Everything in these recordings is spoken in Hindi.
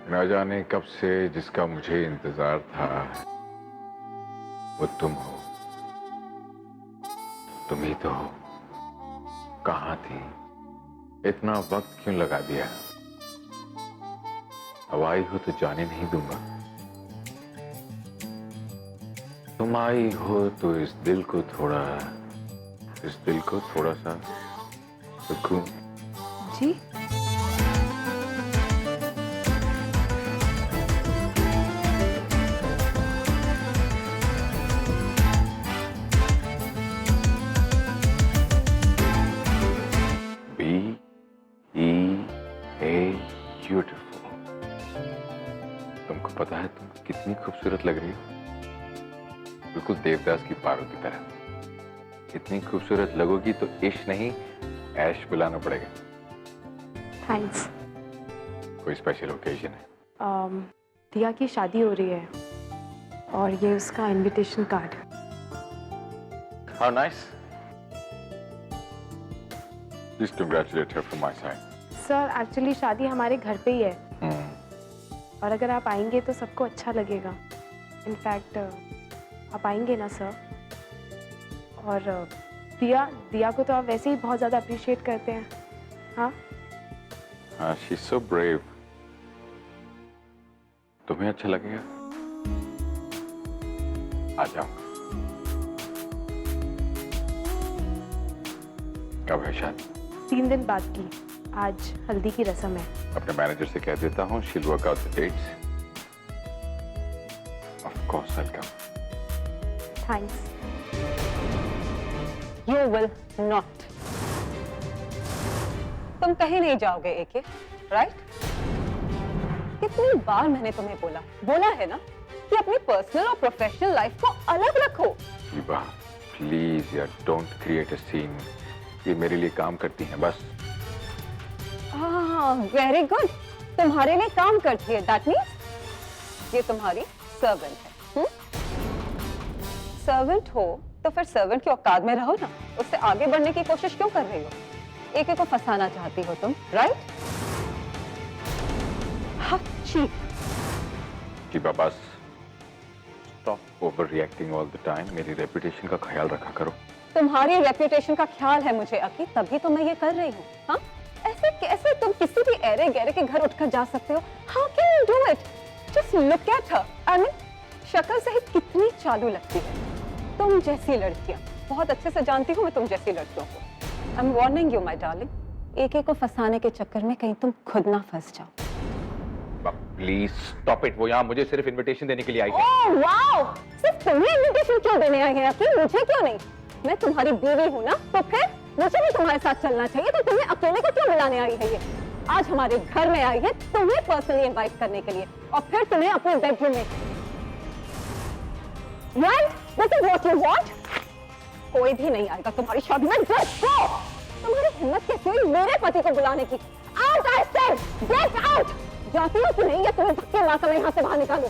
न जाने कब से जिसका मुझे इंतजार था वो तुम हो। तुम ही तो हो। कहाँ थी? इतना वक्त क्यों लगा दिया? अब आई हो तो जाने नहीं दूंगा। तुम आई हो तो इस दिल को थोड़ा सा सुकून। जी ब्यूटीफुल। तुमको पता है तुम कितनी खूबसूरत लग रही हो? बिल्कुल देवदास की पारो की तरह। इतनी खूबसूरत लगोगी तो इश्क नहीं ऐश बुलाना पड़ेगा। थैंक्स। कोई स्पेशल ओकेजन है? दिया की शादी हो रही है और ये उसका invitation card. How nice. Please congratulate her from my side. Sir actually शादी हमारे घर पे ही है और अगर आप आएंगे तो सबको अच्छा लगेगा। इनफैक्ट आप आएंगे ना सर? और दिया को तो आप वैसे ही बहुत ज़्यादा अप्रिशिएट करते हैं। हाँ हाँ, शी इज सो ब्रेव। तुम्हें अच्छा लगेगा? आ जाऊंगा। कब है शादी? 3 दिन बाद की। आज हल्दी की रस्म है। अपने मैनेजर से कह देता हूँ, she'll work out the dates. Of course I'll come. Thanks. You will not. तुम कहीं नहीं जाओगे एके, राइट? कितनी बार मैंने तुम्हें बोला है ना कि अपनी पर्सनल और प्रोफेशनल लाइफ को अलग रखो। शिवा, प्लीज यार, डोंट क्रिएट अ सीन। ये मेरे लिए काम करती हैं बस। हाँ, वेरी गुड। तुम्हारे लिए काम करती है, दैट मीन्स ये तुम्हारी सर्वेंट है। सर्वेंट हो तो फिर सर्वेंट की औकात में रहो ना। उससे आगे बढ़ने की कोशिश क्यों कर रही हो? एक को फंसाना चाहती हो तुम, राइट? हाँ, शिवा बस, stop over reacting all the time. मेरी रेपुटेशन का ख्याल रखा करो। तुम्हारी रेपुटेशन का ख्याल है मुझे अकी, तभी तो मैं ये कर रही हूँ। हाँ, ऐसे कैसे तुम किसी भी एरे गहरे के घर उठकर जा सकते हो? How can you do it? Just look at her. I mean, शक्ल से ही कितनी चालू लगती है। तुम जैसी लड़कियां बहुत अच्छे से जानती हूँ मैं तुम जैसी लड़कियों को। I am warning you my darling, एक को फंसाने के चक्कर में कहीं तुम खुद ना फंस जाओ। Please stop it. वो यहाँ मुझे सिर्फ इनविटेशन देने के लिए आई है। ओह वाओ, सिर्फ तुम्हें इनविटेशन क्यों देने आई है अकी? मुझे क्यों नहीं? मैं तुम्हारी बीवी हूँ ना, तो फिर मुझे भी तुम्हारे साथ चलना चाहिए। तो तुम्हें अकेले को क्यों बुलाने आई है? ये आज हमारे घर में आई है तुम्हें पर्सनली इनवाइट करने के लिए, और फिर तुम्हें अपने बेडरूम में। Right, this is what you want. कोई भी नहीं आएगा तुम्हारी शादी में। Just go. तुम्हारी हिम्मत कैसे हुई मेरे पति को बुलाने की? Out, I said, get out. जाती हो कि नहीं, या तुम्हें धक्के मारकर मैं यहाँ से बाहर निकालूं?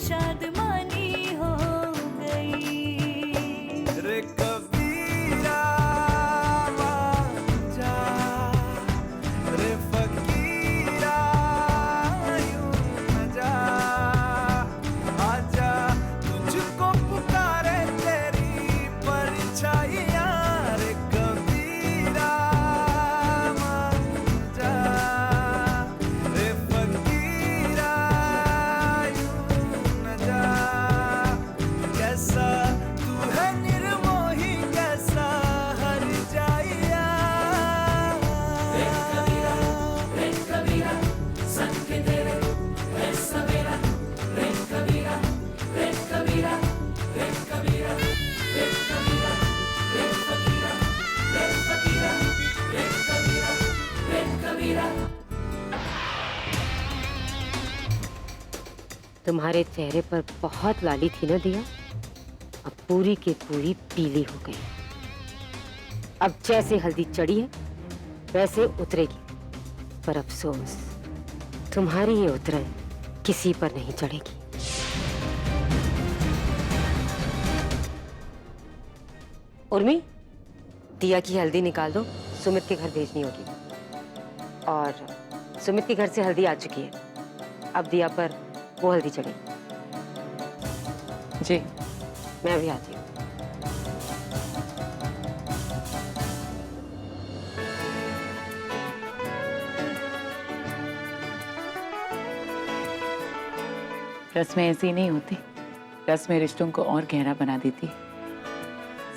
शादमानी हो गई। रे कबीरा जा, रे फकीरा यूं न जा, आजा तुझको पुकारे तेरी परछाइयाँ। रे कबीरा जा, रे फकीरा यूं न जा, कैसा तू है निर्मोही, कैसा हर जाइया। रे कबीरा, रे कबीरा, संग तेरे है सवेरा। रे कबीरा, रे कबीरा, रे कबीरा, रे कबीरा, रे फकीरा, रे फकीरा, रे कबीरा, रे कबीरा। तुम्हारे चेहरे पर बहुत लाली थी ना दिया, अब पूरी की पूरी पीली हो गई। अब जैसे हल्दी चढ़ी है वैसे उतरेगी, पर अफसोस तुम्हारी ये उतरन किसी पर नहीं चढ़ेगी। उर्मी, दिया की हल्दी निकाल दो, सुमित के घर भेजनी होगी। और सुमित के घर से हल्दी आ चुकी है, अब दिया पर वो हल्दी चढ़ेगी। जी मैं भी आती हूँ। रस्में ऐसी नहीं होती, रस्में रिश्तों को और गहरा बना देती,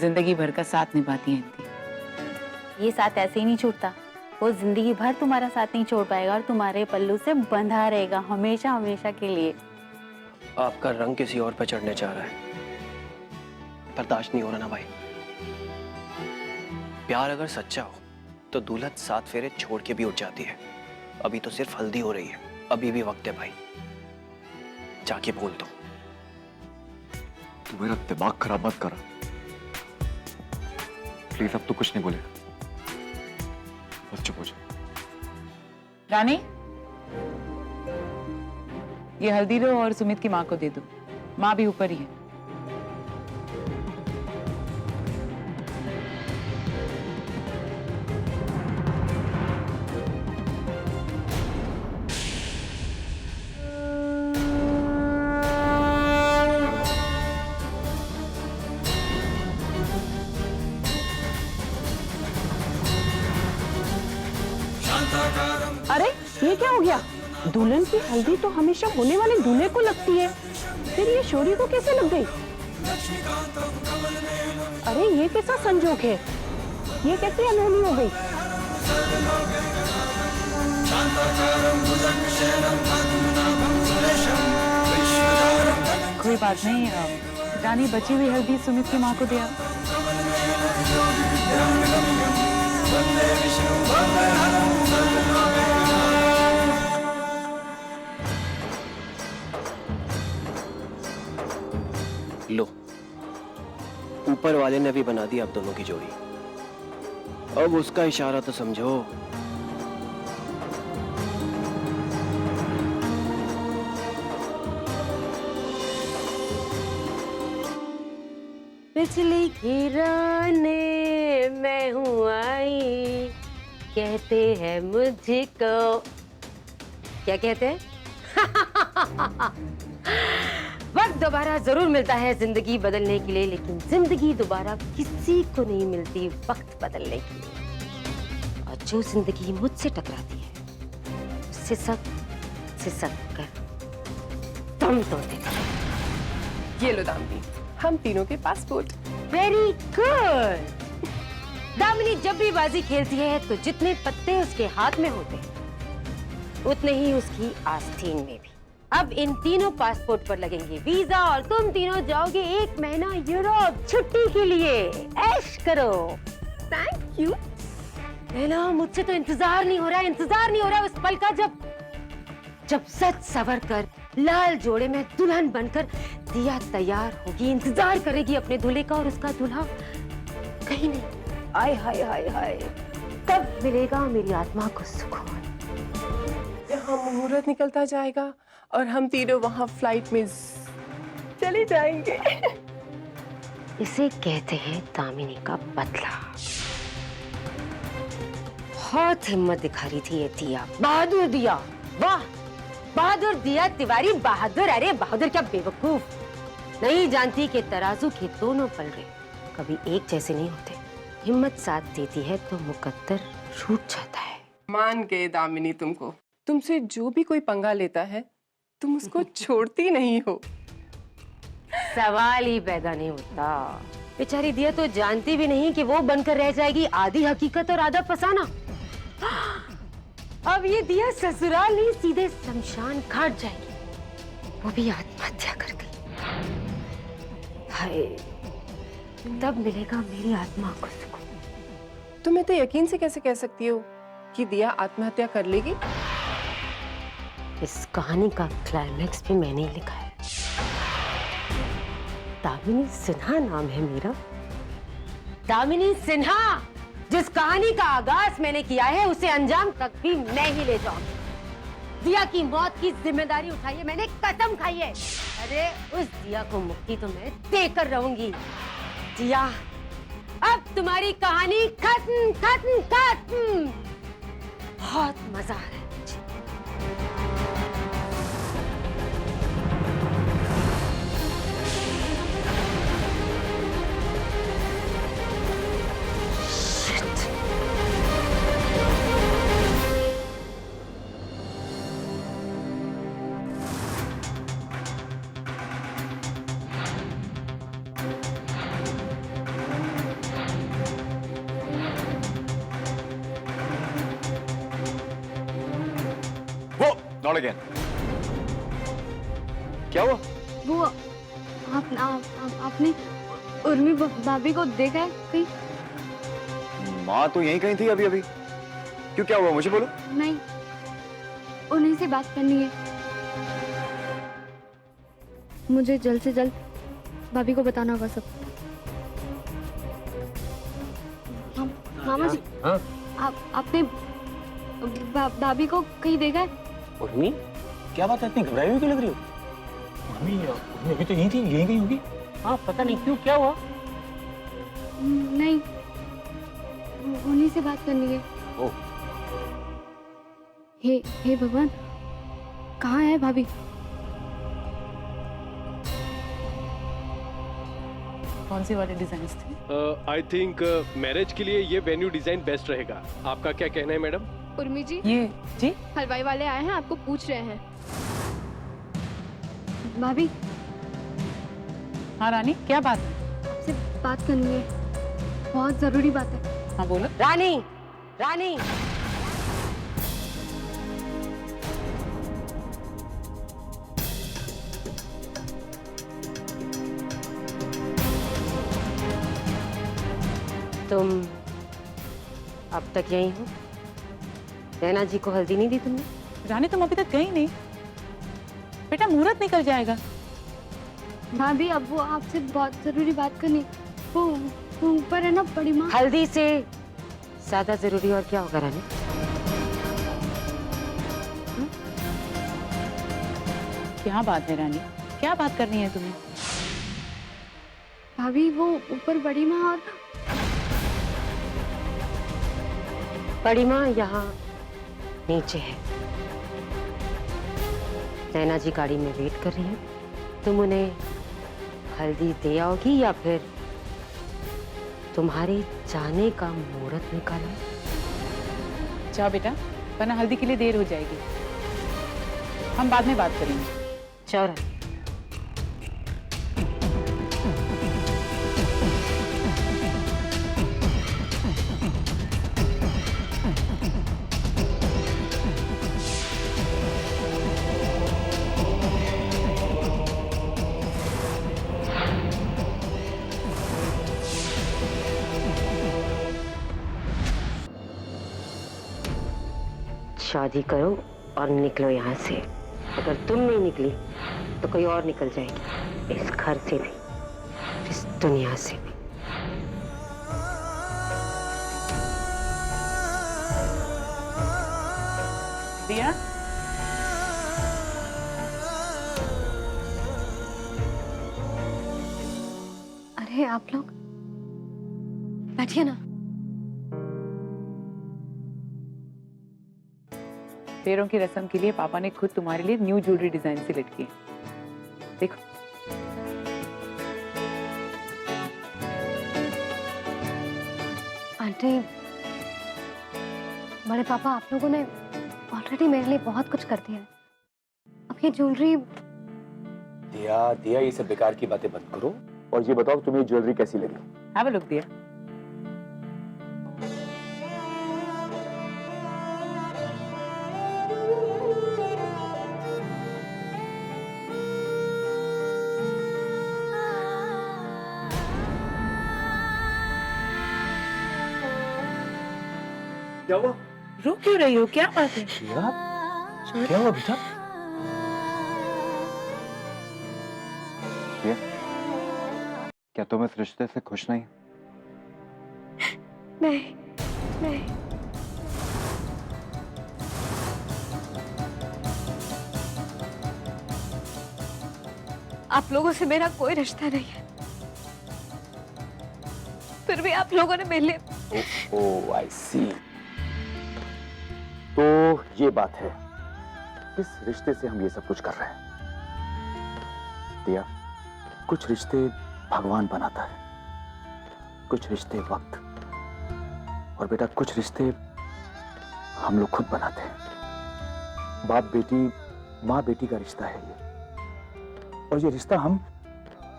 जिंदगी भर का साथ निभाती हैं इनती। ये साथ ऐसे ही नहीं छूटता, वो जिंदगी भर तुम्हारा साथ नहीं छोड़ पाएगा और तुम्हारे पल्लू से बंधा रहेगा हमेशा हमेशा के लिए। आपका रंग किसी और पर चढ़ने जा रहा है, बर्दाश्त नहीं हो रहा ना भाई। प्यार अगर सच्चा हो तो दुल्हन 7 फेरे छोड़ के भी उठ जाती है। अभी तो सिर्फ हल्दी हो रही है, अभी भी वक्त है भाई, जाके बोल दो। तू मेरा दिमाग खराब मत करा प्लीज। अब तो कुछ नहीं बोले, बस चुप हो जा। रानी, ये हल्दी लो और सुमित की माँ को दे दो, माँ भी ऊपर ही है। अरे ये क्या हो गया? दुल्हन की हल्दी तो हमेशा होने वाले दूल्हे को लगती है, फिर ये शौर्य को कैसे लग गई? अरे ये कैसा संजोग है? ये कैसे अनहोनी हो गई? कोई बात नहीं, रानी बची हुई हल्दी सुमित की माँ को दिया। लो, ऊपर वाले ने भी बना दी आप दोनों की जोड़ी, अब उसका इशारा तो समझो। बिजली गिराने मैं हूँ आई, कहते हैं मुझको, क्या कहते हैं? वक्त दोबारा जरूर मिलता है जिंदगी बदलने के लिए, लेकिन जिंदगी दोबारा किसी को नहीं मिलती वक्त बदलने के लिए। और जो जिंदगी मुझसे टकराती है उससे सब कर दम तोड़ते हैं। ये लो दामिनी, हम तीनों के पासपोर्ट। Very good. दामिनी जब भी बाजी खेलती है तो जितने पत्ते उसके हाथ में होते हैं उतने ही उसकी आस्तीन में भी। अब इन तीनों पासपोर्ट पर लगेंगे वीजा और तुम तीनों जाओगे 1 महीना यूरोप छुट्टी के लिए। ऐश करो। Thank you. लेला, मुझसे तो इंतजार नहीं हो रहा उस पल का जब सच सवर कर लाल जोड़े में दुल्हन बनकर दिया तैयार होगी, इंतजार करेगी अपने दूल्हे का, और उसका दूल्हा कहीं नहीं। आय हाय हाय हाय, कब मिलेगा मेरी आत्मा को सुकून। यहाँ मुहूर्त निकलता जाएगा और हम तीनों वहाँ फ्लाइट में चले जाएंगे। इसे कहते हैं दामिनी का बदला। बहुत हिम्मत दिखा रही थी ये दिया, बहादुर दिया। वाह, बहादुर दिया तिवारी, बहादुर। अरे बहादुर क्या बेवकूफ। नहीं जानती कि तराजू के दोनों पलड़े कभी एक जैसे नहीं होते। हिम्मत साथ देती है तो मुकद्दर छूट जाता है। मान गए दामिनी तुमको। तुमसे जो भी कोई पंगा लेता है तुम उसको छोड़ती नहीं हो। सवाल ही पैदा नहीं होता। बेचारी दिया तो जानती भी नहीं कि वो बनकर रह जाएगी आधी हकीकत और आधा फसाना। अब ये दिया ससुराल नहीं सीधे शमशान घाट जाएगी, वो भी आत्महत्या कर गई। हाय, तब मिलेगा मेरी आत्मा को सुकून। तुम इतने यकीन से कैसे कह सकती हो कि दिया आत्महत्या कर लेगी? इस कहानी का क्लाइमैक्स भी मैंने ही लिखा है। दामिनी सिन्हा नाम है मेरा, दामिनी सिन्हा। जिस कहानी का आगाज मैंने किया है उसे अंजाम तक भी मैं ही ले जाऊंगी। दिया की मौत की जिम्मेदारी उठाई है मैंने, कसम खाई है। अरे उस दिया को मुक्ति तो मैं देकर रहूंगी। दिया, अब तुम्हारी कहानी खत्म खत्म खत्म। बहुत मजा आ रहा है मुझे। Not again. क्या हुआ? वो आपने उर्मी भाभी को देखा है कहीं? माँ तो यहीं कहीं थी अभी अभी। क्यों, क्या हुआ, मुझे बोलो। नहीं, उन्हीं से बात करनी है मुझे। जल्द से जल्द भाभी को बताना होगा सब। मामा जी, आपने भाभी को कहीं देखा है? उर्मी, क्या बात है, इतनी घबराई हुई क्यों लग रही हो? मम्मी अभी तो यही थी, यही गई होगी। हाँ, पता नहीं क्यों, क्या हुआ? नहीं, उन्हीं से बात करनी है। ओह। हे भगवान, कहाँ है भाभी? कौन से वाले डिजाइन थे? आई थिंक मैरिज के लिए ये वेन्यू डिजाइन बेस्ट रहेगा। आपका क्या कहना है मैडम? उर्मी जी, ये जी हलवाई वाले आए हैं, आपको पूछ रहे हैं। भाभी, हाँ रानी, क्या बात है? आपसे बात करनी है, बहुत जरूरी बात है। हाँ बोलो। रानी, रानी, तुम अब तक यहीं हो? नैना जी को हल्दी नहीं दी तुमने? रानी तुम अभी तक गई नहीं। बेटा मुहूर्त निकल जाएगा। भाभी, अब वो आपसे बहुत जरूरी बात करनी। वो ऊपर है ना बड़ी माँ। हल्दी से ज्यादा जरूरी और क्या होगा रानी? क्या बात है रानी, क्या बात करनी है तुम्हें? भाभी, वो ऊपर बड़ी माँ और बड़ी माँ यहाँ नीचे है। नैना जी गाड़ी में वेट कर रही है। तुम उन्हें हल्दी दे आओगी या फिर तुम्हारे जाने का मुहूर्त निकालो? जाओ बेटा, वरना हल्दी के लिए देर हो जाएगी। हम बाद में बात करेंगे। चलो। शादी करो और निकलो यहाँ से। अगर तुम नहीं निकली तो कोई और निकल जाएगी, इस घर से भी, इस दुनिया से भी। दिया, अरे आप लोग बैठिए ना। फेरों की रस्म के लिए पापा ने खुद तुम्हारे लिए न्यू ज्वेलरी डिजाइन सिलेक्ट की है। देखो आंटी, बड़े पापा आप लोगों ने ऑलरेडी मेरे लिए बहुत कुछ कर दिया है। अब ये ज्वेलरी। दिया दिया ये सब बेकार की बातें बंद करो और ये बताओ तुम्हें ज्वेलरी कैसी लगी? हैव अ लुक दिया। क्या हुआ? रो क्यों रही हो? क्या बात है? क्या हुआ बेटा? क्या तुम इस रिश्ते से खुश नहीं? नहीं नहीं, आप लोगों से मेरा कोई रिश्ता नहीं है, फिर भी आप लोगों ने मेरे लिए। ओह आई सी। तो ये बात है, इस रिश्ते से हम ये सब कुछ कर रहे हैं। दिया, कुछ रिश्ते भगवान बनाता है, कुछ रिश्ते वक्त, और बेटा कुछ रिश्ते हम लोग खुद बनाते हैं। बाप बेटी, माँ बेटी का रिश्ता है ये, और ये रिश्ता हम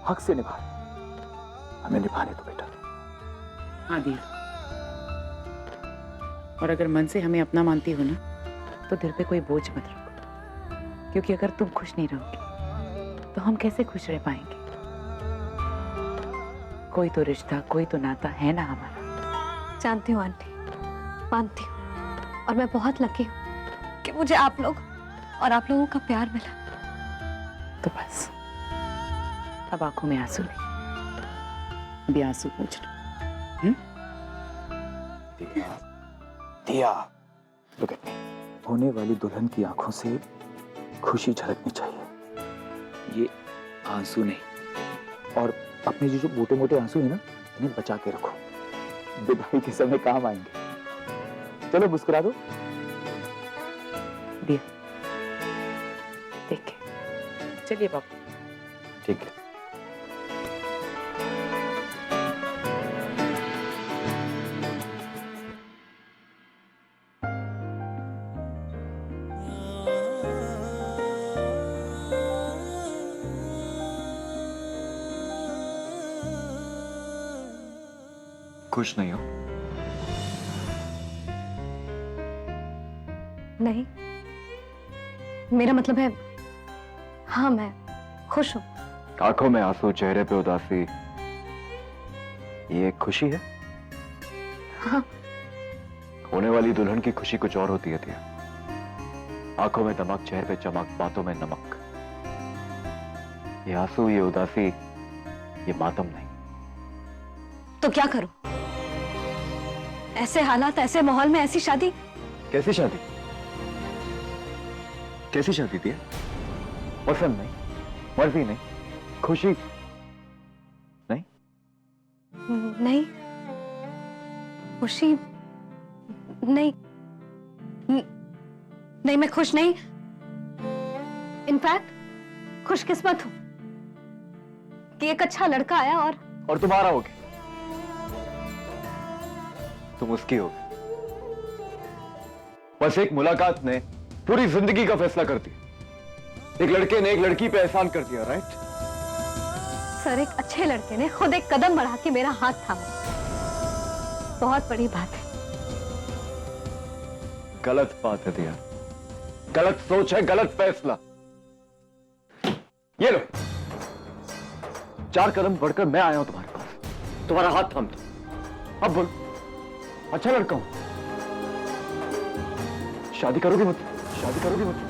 हक से निभा रहे हैं। हमें निभाने दो बेटा। हाँ दिया, और अगर मन से हमें अपना मानती हो ना, तो दिल पे कोई बोझ मत रखो, क्योंकि अगर तुम खुश नहीं रहोगी तो हम कैसे खुश रह पाएंगे? कोई तो रिश्ता, कोई तो नाता है ना हमारा। जानती हूँ आंटी, मानती हूँ, और मैं बहुत लकी हूँ कि मुझे आप लोग और आप लोगों का प्यार मिला। तो बस अब आंखों में आंसू नहीं, अभी आंसू पूछ लो। दिया, look at me. होने वाली दुल्हन की आंखों से खुशी झलकनी चाहिए, ये आंसू नहीं। और अपने जो मोटे मोटे आंसू है ना, इन्हें बचा के रखो, विदाई के समय काम आएंगे। चलो मुस्कुरा दो। दिया देख, चलिए बाबू। ठीक है। खुश नहीं हो? नहीं, मेरा मतलब है, हाँ मैं खुश हूँ। आंखों में आंसू, चेहरे पे उदासी, ये खुशी है? हाँ। होने वाली दुल्हन की खुशी कुछ और होती है दिया। आंखों में दमक, चेहरे पे चमक, बातों में नमक। ये आंसू, ये उदासी, ये मातम नहीं। तो क्या करूं? ऐसे हालात, ऐसे माहौल में ऐसी शादी? कैसी शादी? कैसी शादी दिया? पसंद नहीं, मर्जी नहीं, खुशी नहीं? नहीं, खुशी नहीं, नहीं मैं खुश नहीं। इनफैक्ट खुशकिस्मत हूं कि एक अच्छा लड़का आया और तुम्हारा हो गया, तुम उसकी हो गई। बस एक मुलाकात ने पूरी जिंदगी का फैसला कर दिया। एक लड़के ने एक लड़की पे एहसान कर दिया, राइट? सर, एक अच्छे लड़के ने खुद एक कदम बढ़ा के मेरा हाथ थामा, बहुत बड़ी बात है। गलत बात है दिया, गलत सोच है, गलत फैसला। ये लो, 4 कदम बढ़कर मैं आया हूं तुम्हारे पास, तुम्हारा हाथ थाम दो। अब बोल, अच्छा लड़का हूं, शादी करोगी मुझसे? शादी करोगी मुझसे?